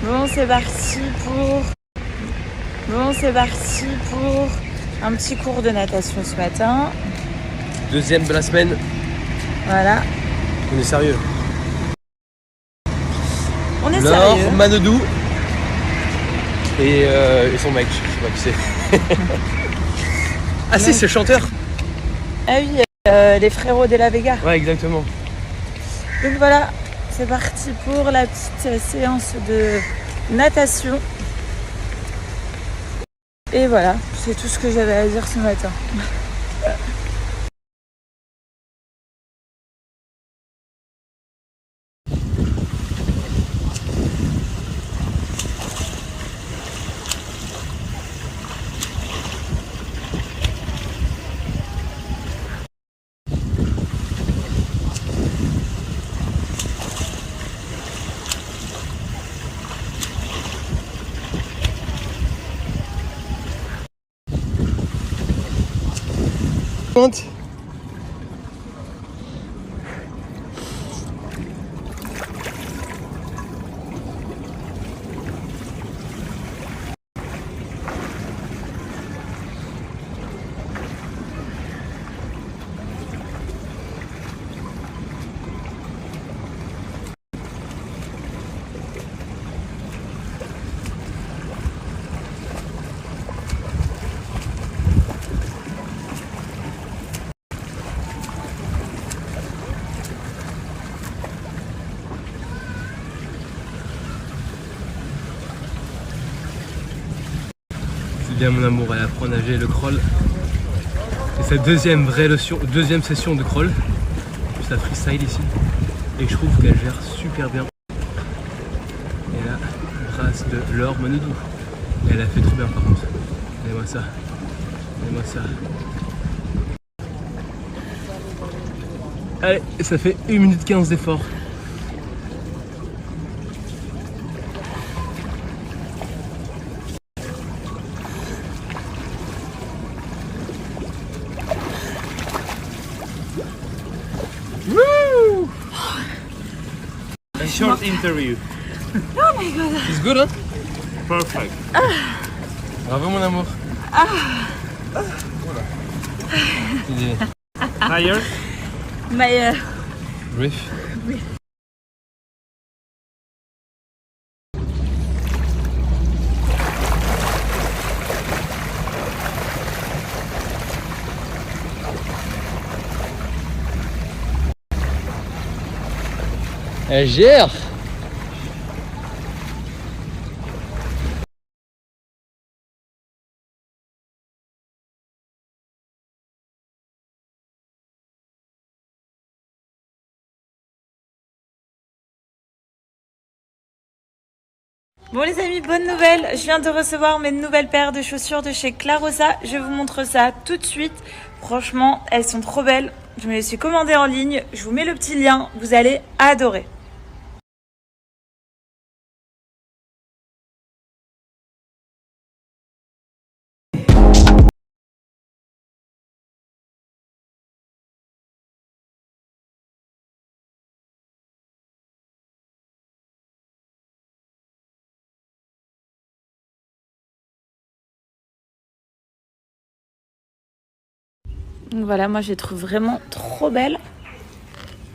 Bon, c'est parti pour... un petit cours de natation ce matin. Deuxième de la semaine. Voilà. On est sérieux. On est Laure, sérieux. Manodou et son mec, je sais pas qui c'est. Ah si, c'est le chanteur. Ah oui, les frérots de la Vega. Ouais, exactement. Donc voilà, c'est parti pour la petite séance de natation. Et voilà, c'est tout ce que j'avais à dire ce matin. Monte. C'est bien mon amour, elle apprend à nager le crawl. C'est sa deuxième session de crawl. Plus la freestyle ici. Et je trouve qu'elle gère super bien. Et là, grâce de Laure Manodou. Elle a fait trop bien par contre. Regardez-moi ça. Regardez-moi ça. Allez, ça fait 1 minute 15 d'effort. Woo! A short interview. Oh my god. It's good, hein? Perfect. Bravo mon amour. Voilà. Tired? My Brief. Elle gère. Bon les amis, bonne nouvelle, je viens de recevoir mes nouvelles paires de chaussures de chez Clarosa. Je vous montre ça tout de suite. Franchement, elles sont trop belles. Je me les suis commandées en ligne. Je vous mets le petit lien, vous allez adorer. Donc voilà, moi je les trouve vraiment trop belles.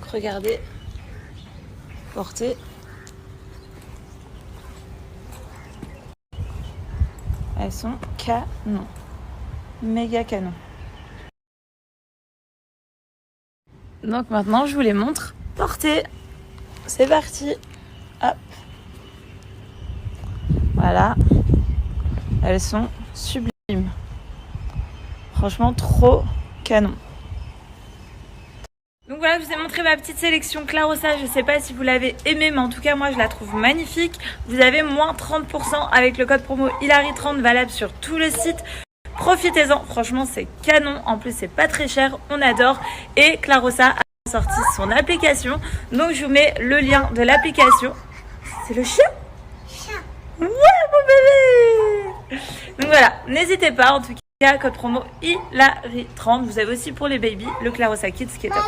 Donc, regardez, portez. Elles sont canon, méga canon. Donc maintenant je vous les montre. Portez, c'est parti. Hop. Voilà, elles sont sublimes. Franchement trop canon. Donc voilà, je vous ai montré ma petite sélection Clarosa. Je sais pas si vous l'avez aimée, mais en tout cas moi je la trouve magnifique. Vous avez moins 30% avec le code promo Hilary30 valable sur tout le site. Profitez-en, franchement c'est canon. En plus c'est pas très cher, on adore. Et Clarosa a sorti son application. Donc je vous mets le lien de l'application. C'est le chien ? Ouais mon bébé. Donc voilà, n'hésitez pas en tout cas, code promo Hilary30. Vous avez aussi pour les babies le Clarosa Kids qui est top.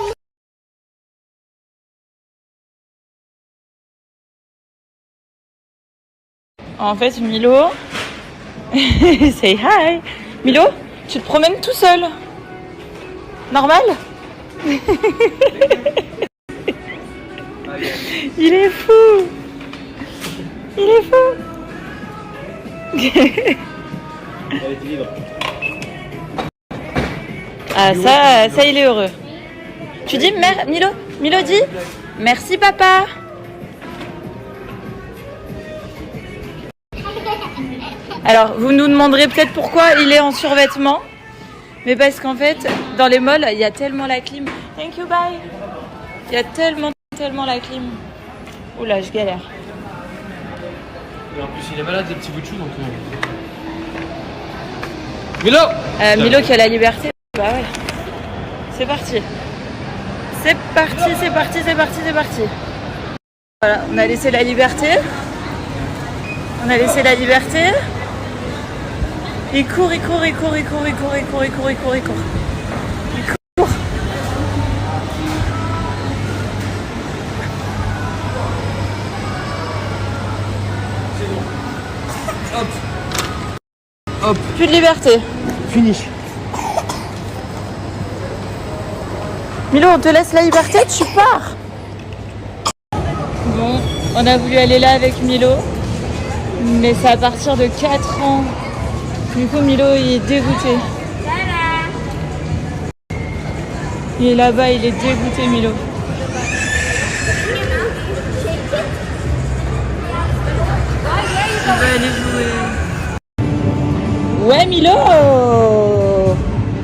En fait, Milo... Say hi. Milo, tu te promènes tout seul. Normal? Il est fou. Il est fou. Ah ça il est heureux. Tu dis Milo? Milo dit merci papa. Alors vous nous demanderez peut-être pourquoi il est en survêtement. Mais parce qu'en fait dans les malls il y a tellement la clim. Thank you, bye. Il y a tellement la clim. Oula, je galère. Et en plus il est malade des petits bouts de chou donc... Milo Milo qui a la liberté. Bah ouais. C'est parti. C'est parti. Voilà, on a laissé la liberté. Il court. Hop. Plus de liberté. Finish. Milo, on te laisse la liberté, tu pars. Bon, on a voulu aller là avec Milo, mais c'est à partir de 4 ans. Du coup, Milo, il est dégoûté. Il est là-bas, il est dégoûté, Milo. On va aller jouer. Ouais, Milo!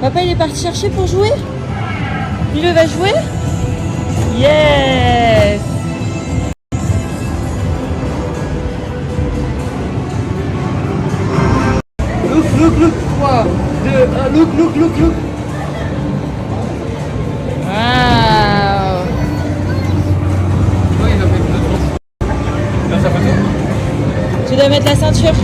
Papa, il est parti chercher pour jouer? Milo va jouer? Yes! Look. 3, 2, 1, look. Waouh! Ouais, il va mettre le temps. Faire sa photo. Tu dois mettre la ceinture.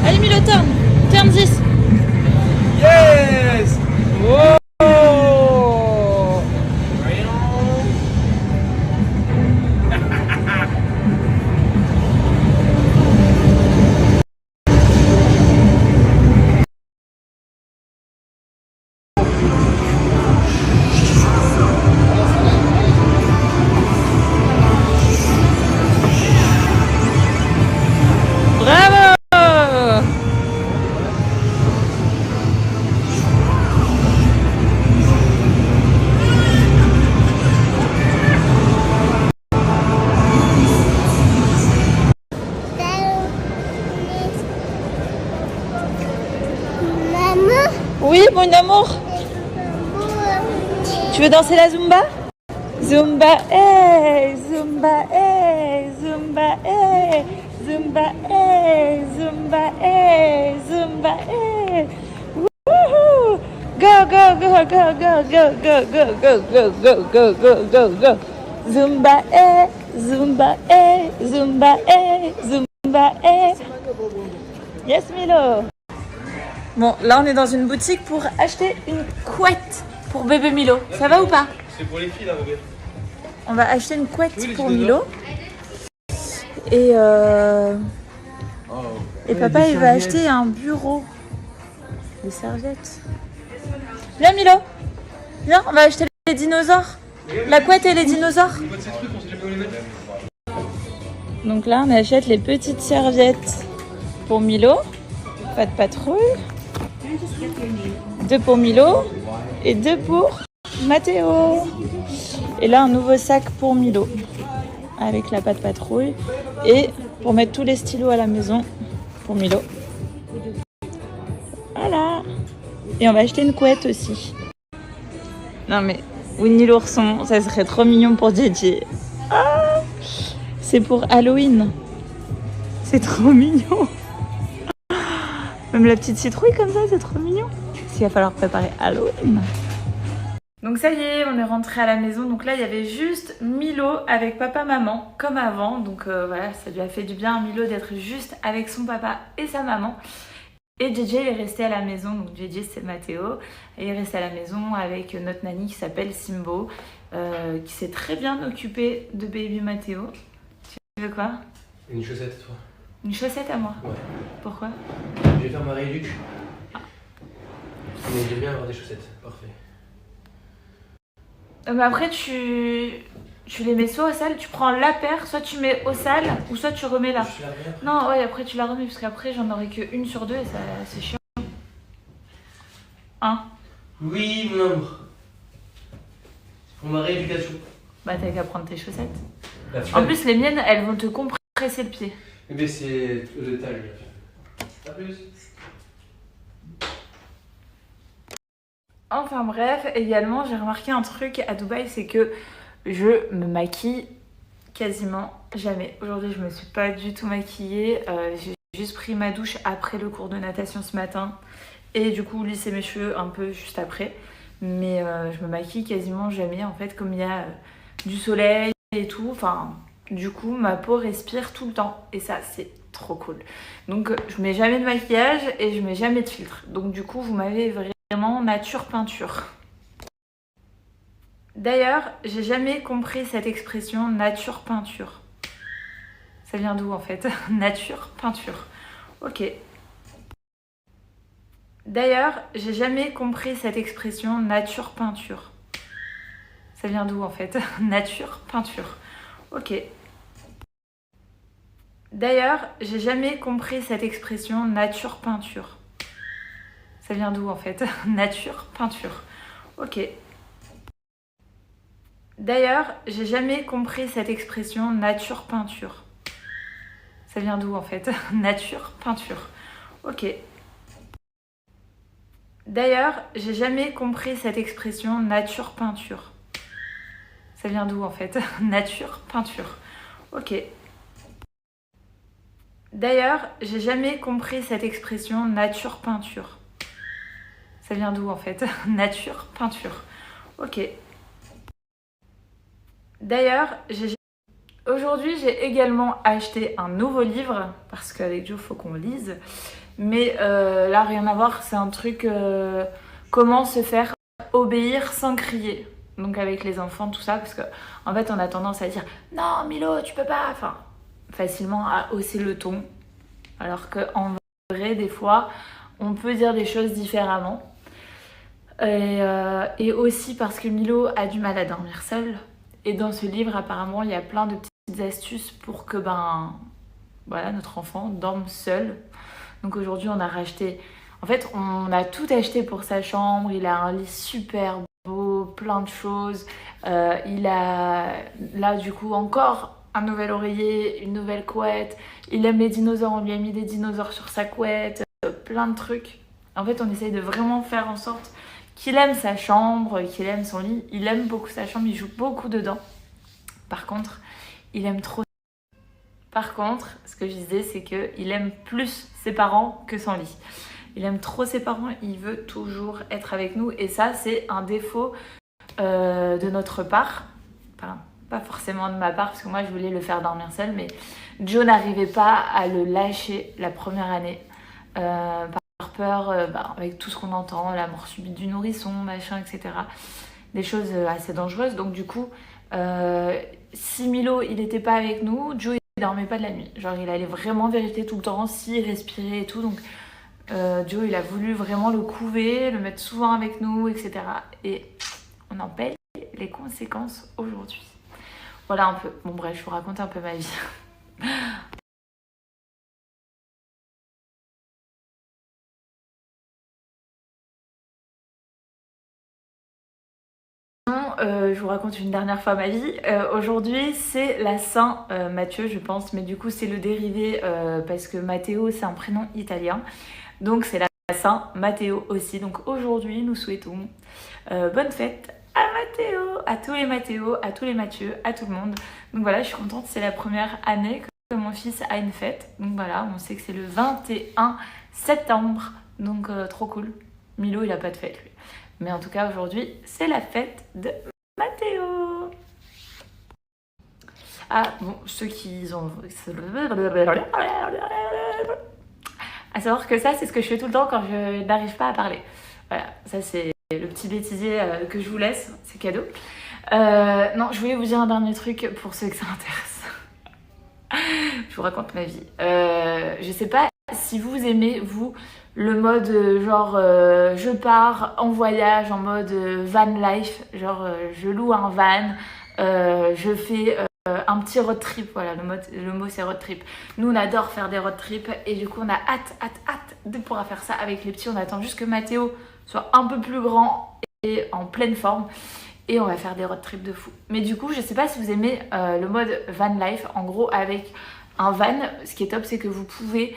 Allez Milo, turn 10. Yes! Wow. Bravo! Maman, Oui, mon amour. Tu veux danser la Zumba? Zumba, hey, Zumba, hey, Zumba, hey, Zumba, hey, Zumba, hey, Zumba, hey. Woohoo! Go. Zumba, hey, Zumba, hey, Zumba, hey, Zumba, hey. Yes, Milo. Bon, là on est dans une boutique pour acheter une couette pour bébé Milo. Ça va ou pas? C'est pour les filles là, regarde. On va acheter une couette Oui, les pour dinosaures. Milo. Et Ouais, papa des il va serviettes. acheter un bureau. Des serviettes. Viens Milo. Viens, on va acheter les dinosaures. La couette et les dinosaures. Ces trucs, on sait jamais où les mettre. Donc là on achète les petites serviettes pour Milo. Pas de patrouille. 2 pour Milo et 2 pour Mathéo. Et là un nouveau sac pour Milo avec la patte patrouille et pour mettre tous les stylos à la maison pour Milo. Voilà. Et on va acheter une couette aussi. Non mais Winnie l'ourson, ça serait trop mignon pour JJ. Ah, c'est pour Halloween. C'est trop mignon. Même la petite citrouille comme ça, c'est trop mignon. Il va falloir préparer Halloween. Donc ça y est, on est rentré à la maison. Donc là, il y avait juste Milo avec papa-maman, comme avant. Donc voilà, ça lui a fait du bien à Milo d'être juste avec son papa et sa maman. Et JJ est resté à la maison, donc JJ c'est Mathéo, et il est resté à la maison avec notre nanny qui s'appelle Simbo, qui s'est très bien occupée de baby Mathéo. Tu veux quoi? Une chaussette, toi. Une chaussette à moi? Ouais. Pourquoi? Je vais faire ma rééduque. Mais j'aime bien avoir des chaussettes, parfait. Mais après tu les mets soit au sale, tu prends la paire, soit tu mets au sale, ou soit tu remets là. Je la remets après. Non, ouais, après tu la remets, parce qu'après j'en aurai qu'une sur deux et ça c'est chiant. Hein? Oui, mon amour. Pour ma rééducation. Bah t'as qu'à prendre tes chaussettes. La En plus les miennes, elles vont te compresser le pied. Mais c'est au détail. A plus. Enfin bref, également j'ai remarqué un truc à Dubaï, c'est que je me maquille quasiment jamais. Aujourd'hui je me suis pas du tout maquillée, j'ai juste pris ma douche après le cours de natation ce matin et du coup lissé mes cheveux un peu juste après. Mais je me maquille quasiment jamais en fait, comme il y a du soleil et tout, enfin du coup ma peau respire tout le temps et ça c'est trop cool. Donc je mets jamais de maquillage et je mets jamais de filtre. Donc du coup vous m'avez vraiment nature peinture. D'ailleurs, j'ai jamais compris cette expression nature peinture. Ça vient d'où en fait? Nature peinture. Ok. D'ailleurs, j'ai jamais compris cette expression nature peinture. Ça vient d'où en fait? Nature peinture. Ok. D'ailleurs, j'ai jamais compris cette expression nature peinture. Ça vient d'où en fait? Nature peinture. Ok. D'ailleurs, j'ai jamais compris cette expression nature peinture. Ça vient d'où en fait? Nature peinture. Ok. D'ailleurs, j'ai jamais compris cette expression nature peinture. Ça vient d'où en fait? Nature peinture. Ok. D'ailleurs, j'ai jamais compris cette expression nature peinture. Ça vient d'où en fait? Nature peinture. Ok. D'ailleurs, aujourd'hui, j'ai également acheté un nouveau livre, parce qu'avec Joe, il faut qu'on lise. Mais là, rien à voir, c'est un truc comment se faire obéir sans crier. Donc avec les enfants, tout ça, parce que en fait, on a tendance à dire « Non, Milo, tu peux pas !» Enfin, facilement à hausser le ton. Alors qu'en vrai, des fois, on peut dire des choses différemment. Et aussi parce que Milo a du mal à dormir seul. Et dans ce livre, apparemment, il y a plein de petites astuces pour que voilà, notre enfant dorme seul. Donc aujourd'hui, on a racheté... En fait, on a tout acheté pour sa chambre. Il a un lit super beau, plein de choses. Il a là, du coup, encore un nouvel oreiller, une nouvelle couette. Il aime les dinosaures, on lui a mis des dinosaures sur sa couette. Plein de trucs. En fait, on essaye de vraiment faire en sorte qu'il aime sa chambre, qu'il aime son lit. Il aime beaucoup sa chambre, il joue beaucoup dedans. Par contre, il aime trop. Par contre, ce que je disais, c'est qu'il aime plus ses parents que son lit. Il aime trop ses parents, il veut toujours être avec nous. Et ça, c'est un défaut de notre part. Enfin, pas forcément de ma part, parce que moi, je voulais le faire dormir seul. Mais Joe n'arrivait pas à le lâcher la première année. Par peur, avec tout ce qu'on entend, la mort subite du nourrisson, machin, etc. Des choses assez dangereuses. Donc du coup, si Milo, il n'était pas avec nous, Joe, il dormait pas de la nuit. Genre, il allait vraiment vérifier tout le temps s'il respirait et tout. Donc Joe, il a voulu vraiment le couver, le mettre souvent avec nous, etc. Et on en paye les conséquences aujourd'hui. Voilà un peu. Bon bref, je vous raconte un peu ma vie. Je vous raconte une dernière fois ma vie. Aujourd'hui, c'est la Saint Mathieu, je pense, mais du coup, c'est le dérivé parce que Matteo, c'est un prénom italien. Donc, c'est la Saint Matteo aussi. Donc, aujourd'hui, nous souhaitons bonne fête à Matteo, à tous les Matteo, à tous les Mathieu, à tout le monde. Donc, voilà, je suis contente. C'est la première année que mon fils a une fête. Donc, voilà, on sait que c'est le 21 septembre. Donc, trop cool. Milo, il a pas de fête, lui. Mais en tout cas, aujourd'hui, c'est la fête de Matteo. Ah, bon, ceux qui ont... À savoir que ça, c'est ce que je fais tout le temps quand je n'arrive pas à parler. Voilà, ça c'est le petit bêtisier que je vous laisse, c'est cadeau. Non, je voulais vous dire un dernier truc pour ceux que ça intéresse. Je vous raconte ma vie. Je sais pas si vous aimez, vous, le mode genre je pars en voyage en mode van life, genre je loue un van, je fais un petit road trip, voilà, le mot c'est road trip. Nous on adore faire des road trips et du coup on a hâte de pouvoir faire ça avec les petits. On attend juste que Mathéo soit un peu plus grand et en pleine forme et on va faire des road trips de fou. Mais du coup je sais pas si vous aimez le mode van life. En gros avec un van, ce qui est top c'est que vous pouvez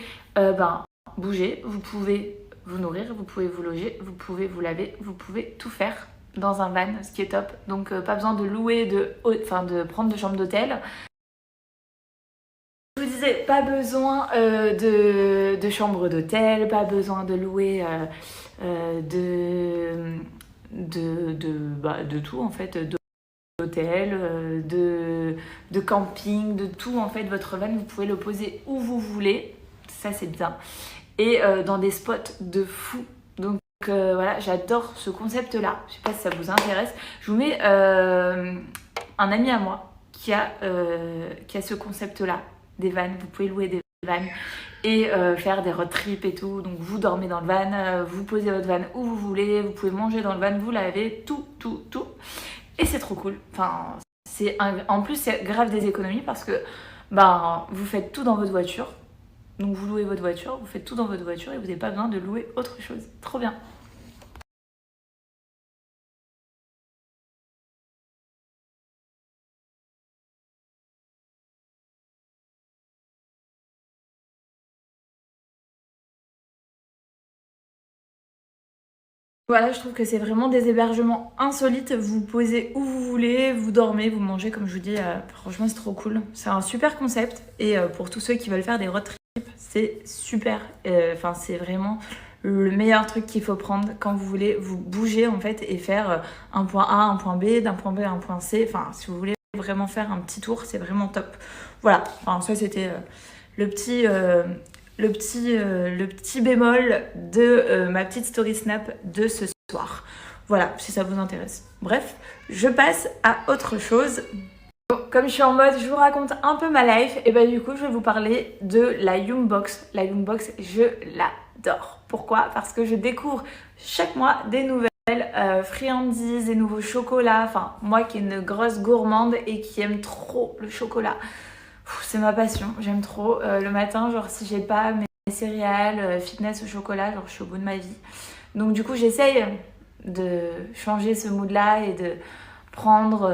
bouger, vous pouvez vous nourrir, vous pouvez vous loger, vous pouvez vous laver, vous pouvez tout faire dans un van, ce qui est top. Donc pas besoin de louer, de prendre de chambre d'hôtel. Je vous disais, pas besoin de chambre d'hôtel, pas besoin de louer de tout en fait, d'hôtel, de camping, de tout en fait. Votre van, vous pouvez le poser où vous voulez, ça c'est bien. Et dans des spots de fou. Donc voilà, j'adore ce concept là. Je sais pas si ça vous intéresse. Je vous mets un ami à moi qui a ce concept là, des vannes. Vous pouvez louer des vannes et faire des road trips et tout. Donc vous dormez dans le van, vous posez votre van où vous voulez, vous pouvez manger dans le van, vous lavez, tout. Et c'est trop cool. Enfin, en plus c'est grave des économies parce que vous faites tout dans votre voiture. Donc vous louez votre voiture, vous faites tout dans votre voiture et vous n'avez pas besoin de louer autre chose. Trop bien. Voilà, je trouve que c'est vraiment des hébergements insolites. Vous posez où vous voulez, vous dormez, vous mangez, comme je vous dis. Franchement, c'est trop cool. C'est un super concept. Et pour tous ceux qui veulent faire des road trips, c'est super. Enfin, c'est vraiment le meilleur truc qu'il faut prendre quand vous voulez vous bouger en fait et faire un point A, un point B, d'un point B à un point C. Enfin, si vous voulez vraiment faire un petit tour, c'est vraiment top. Voilà. Enfin, ça c'était le petit bémol de ma petite story snap de ce soir. Voilà, si ça vous intéresse. Bref, je passe à autre chose. Bon, comme je suis en mode, je vous raconte un peu ma life, et du coup, je vais vous parler de la Yumbox. La Yumbox, je l'adore. Pourquoi ? Parce que je découvre chaque mois des nouvelles friandises, des nouveaux chocolats. Enfin, moi qui est une grosse gourmande et qui aime trop le chocolat. C'est ma passion, j'aime trop. Le matin, genre si j'ai pas mes céréales, fitness au chocolat, genre je suis au bout de ma vie. Donc du coup, j'essaye de changer ce mood-là et de prendre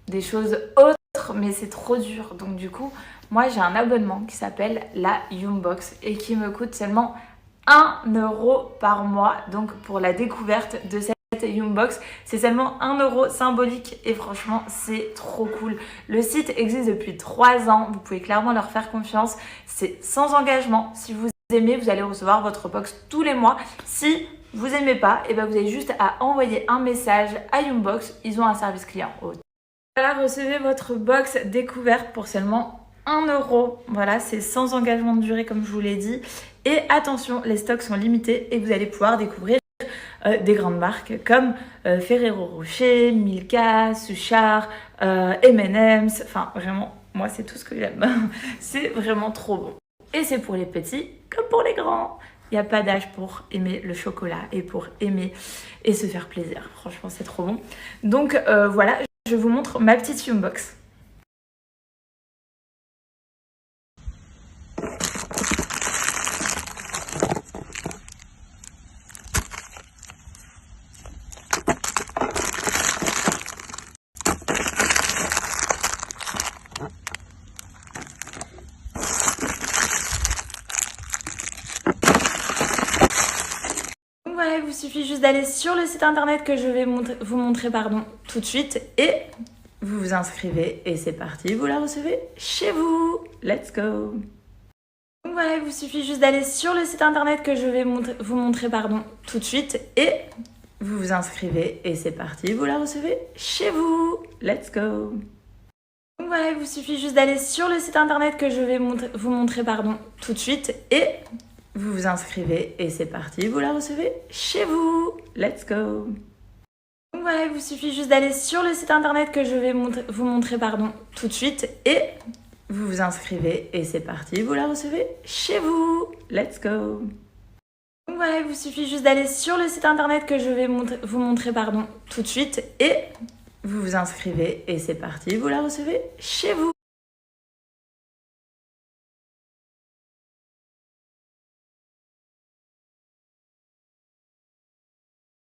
des choses autres, mais c'est trop dur. Donc du coup, moi j'ai un abonnement qui s'appelle la Yumbox et qui me coûte seulement 1 € par mois. Donc pour la découverte de cette Yumbox, c'est seulement 1 € symbolique et franchement c'est trop cool. Le site existe depuis 3 ans, vous pouvez clairement leur faire confiance, c'est sans engagement. Si vous aimez, vous allez recevoir votre box tous les mois. Si vous aimez pas, vous avez juste à envoyer un message à Yumbox, ils ont un service client. Voilà, recevez votre box découverte pour seulement 1 €. Voilà, c'est sans engagement de durée comme je vous l'ai dit. Et attention, les stocks sont limités et vous allez pouvoir découvrir des grandes marques comme Ferrero Rocher, Milka, Suchard, M&M's. Enfin, vraiment, moi, c'est tout ce que j'aime. C'est vraiment trop bon. Et c'est pour les petits comme pour les grands. Il n'y a pas d'âge pour aimer le chocolat et pour aimer et se faire plaisir. Franchement, c'est trop bon. Donc, voilà, je vous montre ma petite Yumbox. Voilà, il vous suffit juste d'aller sur le site internet que je vais vous montrer tout de suite et vous vous inscrivez et c'est parti, vous la recevez chez vous. Let's go. Voilà, il vous suffit juste d'aller sur le site internet que je vais vous montrer tout de suite et vous vous inscrivez et c'est parti, vous la recevez chez vous. Let's go. Voilà, il vous suffit juste d'aller sur le site internet que je vais vous montrer tout de suite et Vous vous inscrivez et c'est parti, vous la recevez chez vous. Let's go. Donc voilà, il vous suffit juste d'aller sur le site internet que je vais vous montrer tout de suite et vous vous inscrivez et c'est parti, vous la recevez chez vous. Let's go. Donc voilà, il vous suffit juste d'aller sur le site internet que je vais vous montrer tout de suite et vous vous inscrivez et c'est parti, vous la recevez chez vous.